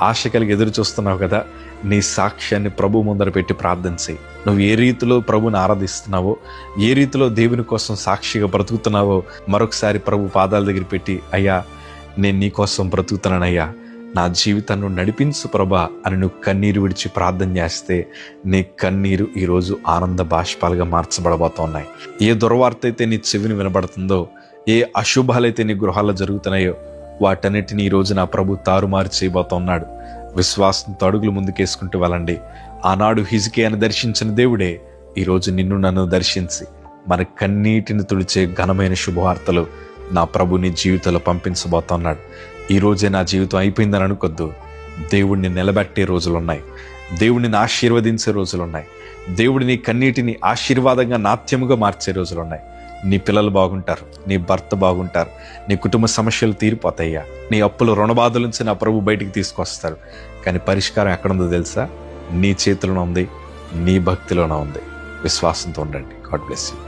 ఆశ కలిగి ఎదురు చూస్తున్నావు కదా, నీ సాక్ష్యాన్ని ప్రభు ముందర పెట్టి ప్రార్థన చేయి. నువ్వు ఏ రీతిలో ప్రభుని ఆరాధిస్తున్నావో, ఏ రీతిలో దేవుని కోసం సాక్షిగా బ్రతుకుతున్నావో మరొకసారి ప్రభు పాదాల దగ్గర పెట్టి, అయ్యా నేను నీ కోసం బ్రతుకుతున్నానయ్యా, నా జీవితాన్ని నడిపించు ప్రభా అని నువ్వు కన్నీరు విడిచి ప్రార్థన చేస్తే నీ కన్నీరు ఈరోజు ఆనంద బాష్పాలుగా మార్చబడబోతున్నాయి. ఏ దుర్వార్త అయితే నీ చెవిని వినబడుతుందో, ఏ అశుభాలైతే నీ గృహాల్లో జరుగుతున్నాయో వాటన్నిటిని ఈరోజు నా ప్రభు తారుమారు చేయబోతున్నాడు. విశ్వాసంతో అడుగులు ముందుకేసుకుంటూ వెళ్ళండి. ఆనాడు హిజ్కియాని దర్శించిన దేవుడే ఈరోజు నిన్ను నన్ను దర్శించి మన కన్నీటిని తుడిచే ఘనమైన శుభవార్తలు నా ప్రభు నీ జీవితంలో పంపించబోతున్నాడు. ఈరోజే నా జీవితం అయిపోయిందని అనుకోద్దు. దేవుడిని నిలబెట్టే రోజులున్నాయి, దేవుడిని ఆశీర్వదించే రోజులున్నాయి, దేవుడిని కన్నీటిని ఆశీర్వాదంగా నాట్యముగా మార్చే రోజులున్నాయి. నీ పిల్లలు బాగుంటారు, నీ భర్త బాగుంటారు, నీ కుటుంబ సమస్యలు తీరిపోతాయ్యా, నీ అప్పుల రుణబాధల నుంచి నా ప్రభు బయటికి తీసుకొస్తారు. కానీ పరిష్కారం ఎక్కడుందో తెలుసా? నీ చేతిలోనే ఉంది, నీ భక్తిలోనే ఉంది. విశ్వాసంతో ఉండండి. God bless you.